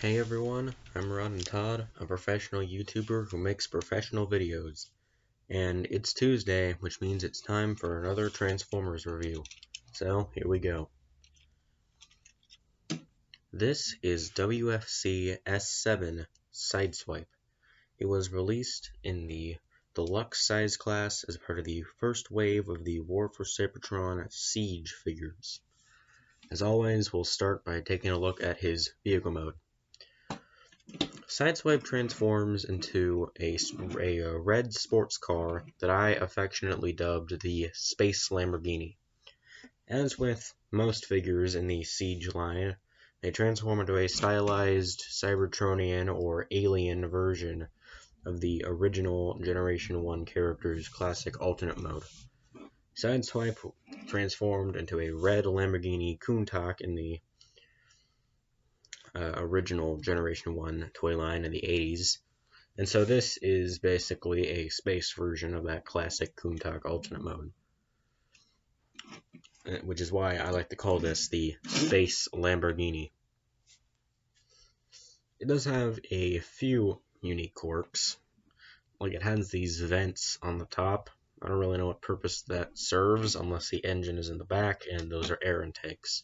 Hey everyone, I'm Ron and Todd, a professional YouTuber who makes professional videos. And it's Tuesday, which means it's time for another Transformers review. So, here we go. This is WFC-S7 Sideswipe. It was released in the deluxe size class as part of the first wave of the War for Cybertron Siege figures. As always, we'll start by taking a look at his vehicle mode. Sideswipe transforms into a red sports car that I affectionately dubbed the Space Lamborghini. As with most figures in the Siege line, they transform into a stylized Cybertronian or alien version of the original Generation 1 character's classic alternate mode. Sideswipe transformed into a red Lamborghini Countach in the original Generation 1 toy line in the 80s, and so this is basically a space version of that classic Countach alternate mode, which is why I like to call this the Space Lamborghini. It does have a few unique quirks, like it has these vents on the top. I don't really know what purpose that serves unless the engine is in the back, and those are air intakes.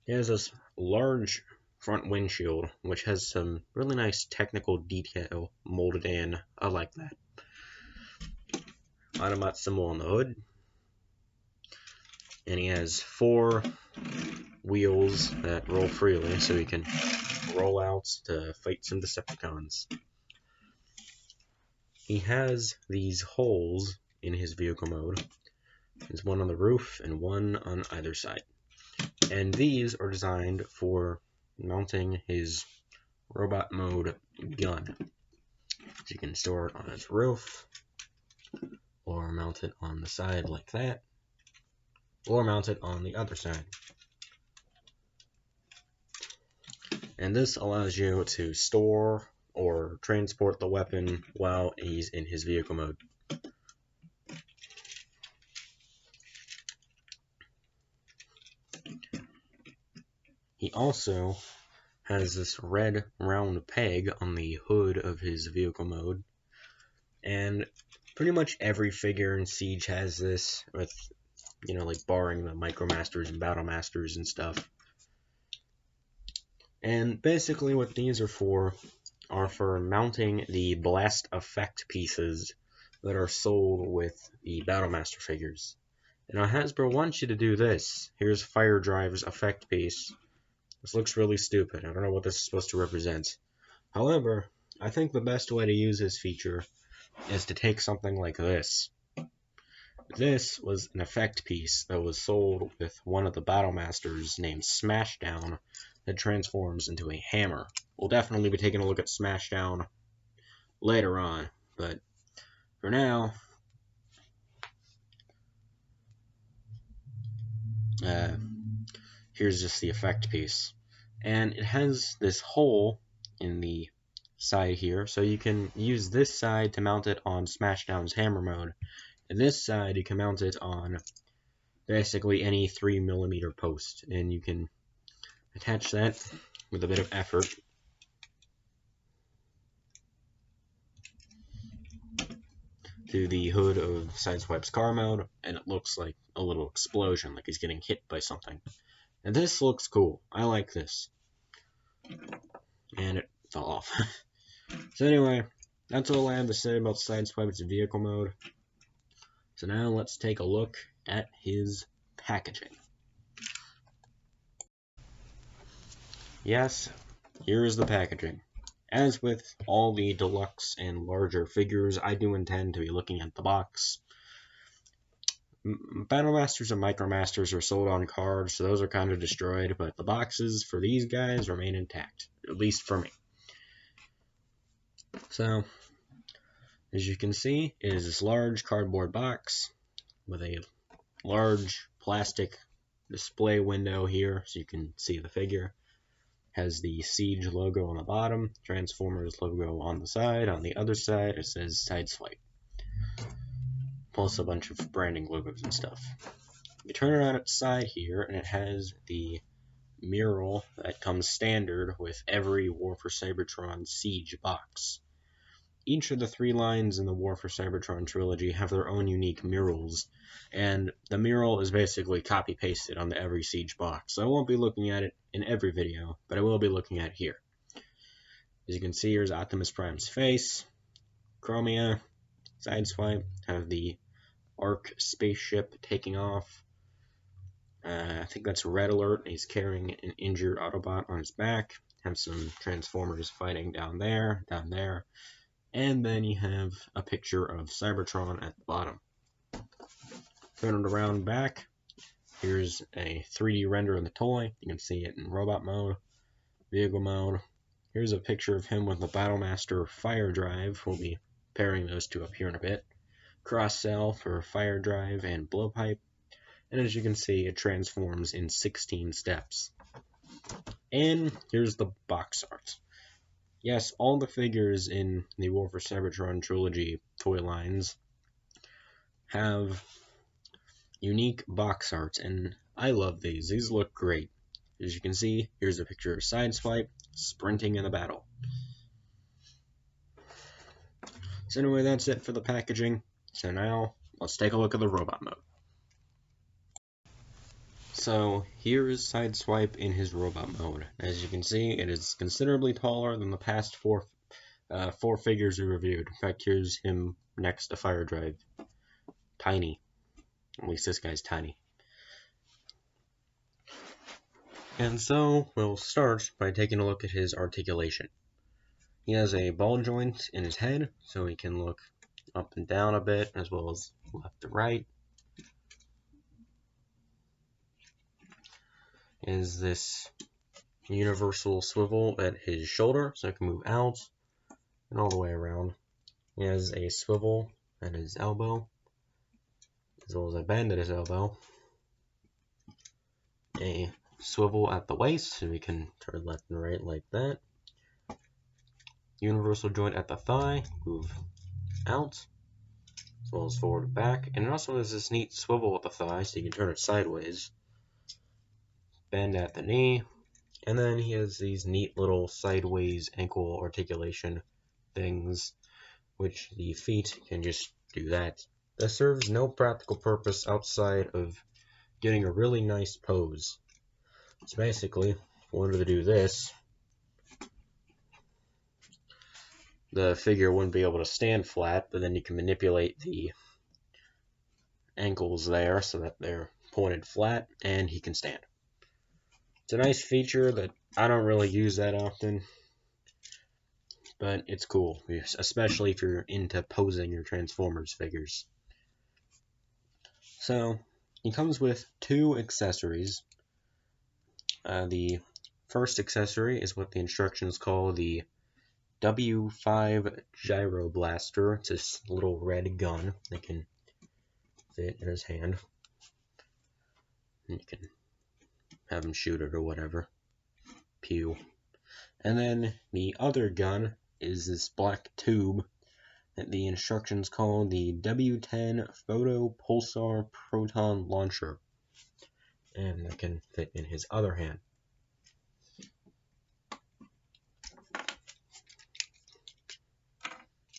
It has this large front windshield, which has some really nice technical detail molded in. I like that. Autobot symbol on the hood. And he has 4 wheels that roll freely, so he can roll out to fight some Decepticons. He has these holes in his vehicle mode. There's one on the roof and one on either side. And these are designed for mounting his robot mode gun. So you can store it on his roof, or mount it on the side like that, or mount it on the other side. And this allows you to store or transport the weapon while he's in his vehicle mode. He also has this red round peg on the hood of his vehicle mode, and pretty much every figure in Siege has this, with, like barring the Micromasters and Battlemasters and stuff. And basically what these are for mounting the blast effect pieces that are sold with the Battlemaster figures. Now Hasbro wants you to do this. Here's Fire Drive's effect piece. This looks really stupid. I don't know what this is supposed to represent. However, I think the best way to use this feature is to take something like this. This was an effect piece that was sold with one of the Battlemasters named Smashdown that transforms into a hammer. We'll definitely be taking a look at Smashdown later on, but for now, here's just the effect piece. And it has this hole in the side here, so you can use this side to mount it on Smashdown's hammer mode, and this side you can mount it on basically any 3mm post, and you can attach that with a bit of effort to the hood of Sideswipe's car mode, and it looks like a little explosion, like he's getting hit by something. And this looks cool. I like this. And it fell off. So anyway, that's all I have to say about Sideswipe's vehicle mode. So now let's take a look at his packaging. Yes, here is the packaging. As with all the deluxe and larger figures, I do intend to be looking at the box. Battlemasters and Micromasters are sold on cards, so those are kind of destroyed, but the boxes for these guys remain intact, at least for me. So, as you can see, it is this large cardboard box with a large plastic display window here, so you can see the figure. Has the Siege logo on the bottom, Transformers logo on the side. On the other side, it says Sideswipe, plus a bunch of branding logos and stuff. You turn it on its side here, and it has the mural that comes standard with every War for Cybertron Siege box. Each of the 3 lines in the War for Cybertron trilogy have their own unique murals, and the mural is basically copy-pasted onto every Siege box, so I won't be looking at it in every video, but I will be looking at it here. As you can see, here's Optimus Prime's face, Chromia, Sideswipe, have the Ark spaceship taking off. I think that's Red Alert. He's carrying an injured Autobot on his back. Have some Transformers fighting down there, and then you have a picture of Cybertron at the bottom. Turn it around back. Here's a 3D render of the toy. You can see it in robot mode, vehicle mode. Here's a picture of him with the Battlemaster Fire Drive. We'll be pairing those two up here in a bit. Cross-cell for Fire Drive and Blowpipe. And as you can see, it transforms in 16 steps. And here's the box art. Yes, all the figures in the War for Cybertron trilogy toy lines have unique box art, and I love these. These look great. As you can see, here's a picture of Sideswipe sprinting in the battle. So anyway, that's it for the packaging. So now, let's take a look at the robot mode. So here is Sideswipe in his robot mode. As you can see, it is considerably taller than the past four figures we reviewed. In fact, here's him next to Fire Drive. Tiny. At least this guy's tiny. And so, we'll start by taking a look at his articulation. He has a ball joint in his head, so he can look up and down a bit, as well as left to right. Is this universal swivel at his shoulder, so it can move out and all the way around. He has a swivel at his elbow, as well as a bend at his elbow. A swivel at the waist, so we can turn left and right like that. Universal joint at the thigh, move out, as well as forward and back. And it also has this neat swivel at the thigh, so you can turn it sideways. Bend at the knee, and then he has these neat little sideways ankle articulation things, which the feet can just do that. That serves no practical purpose outside of getting a really nice pose. So basically, if I wanted to do this, the figure wouldn't be able to stand flat, but then you can manipulate the ankles there so that they're pointed flat, and he can stand. It's a nice feature that I don't really use that often, but it's cool, especially if you're into posing your Transformers figures. So, he comes with 2 accessories. The first accessory is what the instructions call the W5 Gyro Blaster. It's this little red gun that can fit in his hand. And you can have him shoot it or whatever. Pew. And then the other gun is this black tube that the instructions call the W10 Photo Pulsar Proton Launcher. And that can fit in his other hand.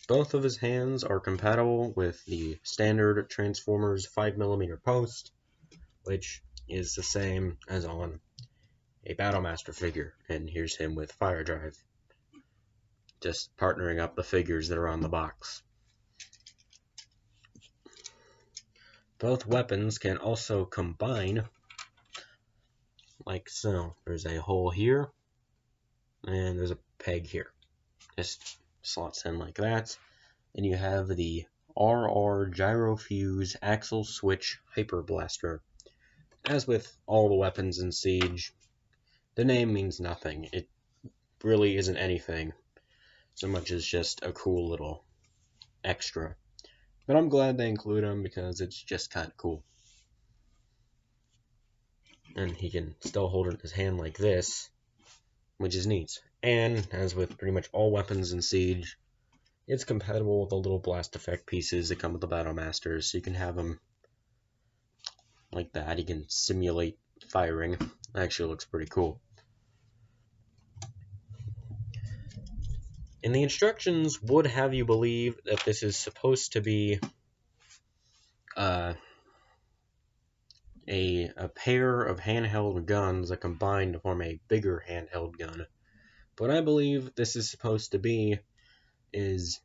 Both of his hands are compatible with the standard Transformers 5mm post, which is the same as on a Battlemaster figure, and here's him with Fire Drive, just partnering up the figures that are on the box. Both weapons can also combine like so. There's a hole here, and there's a peg here. Just slots in like that, and you have the RR Gyrofuse Axle Switch Hyper Blaster. As with all the weapons in Siege, the name means nothing. It really isn't anything, so much as just a cool little extra. But I'm glad they include them because it's just kind of cool. And he can still hold it in his hand like this, which is neat. And, as with pretty much all weapons in Siege, it's compatible with the little blast effect pieces that come with the Battlemasters, so you can have them like that. You can simulate firing Actually looks pretty cool. And the instructions would have you believe that this is supposed to be a pair of handheld guns that combine to form a bigger handheld gun. What I believe this is supposed to be is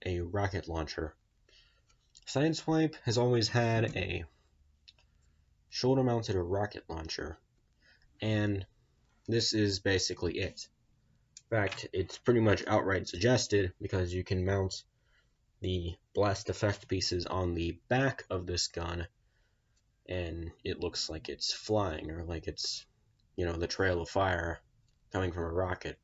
a rocket launcher. Sideswipe has always had a shoulder-mounted rocket launcher, and this is basically it. In fact, it's pretty much outright suggested because you can mount the blast effect pieces on the back of this gun, and it looks like it's flying, or like it's, the trail of fire coming from a rocket.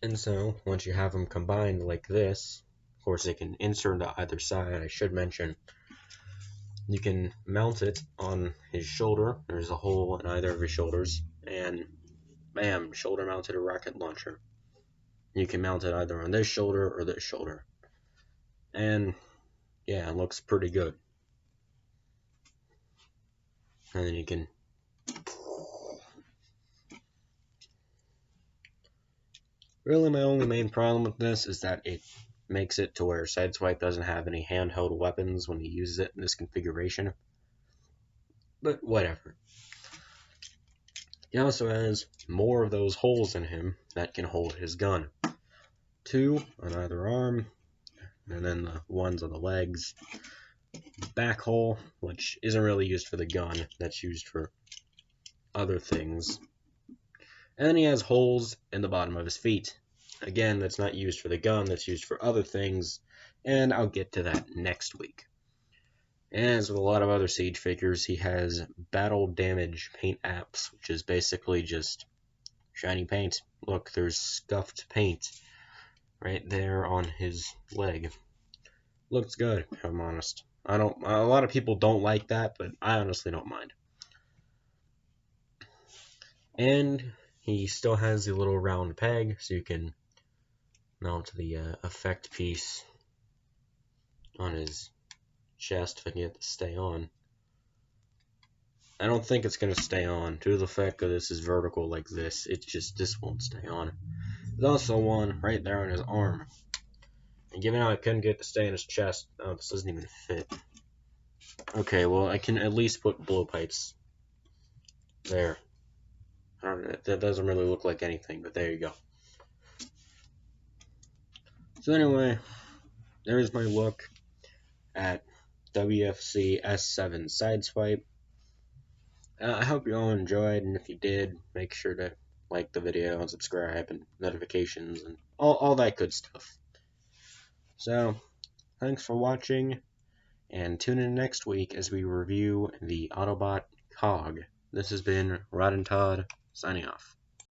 And so, once you have them combined like this, of course they can insert to either side, I should mention. You can mount it on his shoulder. There's a hole in either of his shoulders, and bam, shoulder mounted a rocket launcher. You can mount it either on this shoulder or this shoulder. And yeah, it looks pretty good. And then you can really, my only main problem with this is that it makes it to where Sideswipe doesn't have any handheld weapons when he uses it in this configuration. But whatever. He also has more of those holes in him that can hold his gun. 2 on either arm, and then the ones on the legs. Back hole, which isn't really used for the gun, that's used for other things. And then he has holes in the bottom of his feet. Again, that's not used for the gun, that's used for other things, and I'll get to that next week. And as with a lot of other Siege figures, he has battle damage paint apps, which is basically just shiny paint. Look, there's scuffed paint right there on his leg. Looks good, if I'm honest. A lot of people don't like that, but I honestly don't mind. And he still has the little round peg, so you can mount the effect piece on his chest if I can get it to stay on. I don't think it's going to stay on, due to the fact that this is vertical like this. This won't stay on. There's also one right there on his arm. And given how I couldn't get it to stay in his chest, oh, this doesn't even fit. Okay, well, I can at least put blowpipes there. That doesn't really look like anything, but there you go. So anyway, there's my look at WFC-S7 Sideswipe. I hope you all enjoyed, and if you did, make sure to like the video and subscribe and notifications and all that good stuff. So, thanks for watching, and tune in next week as we review the Autobot Cog. This has been Rod and Todd, signing off.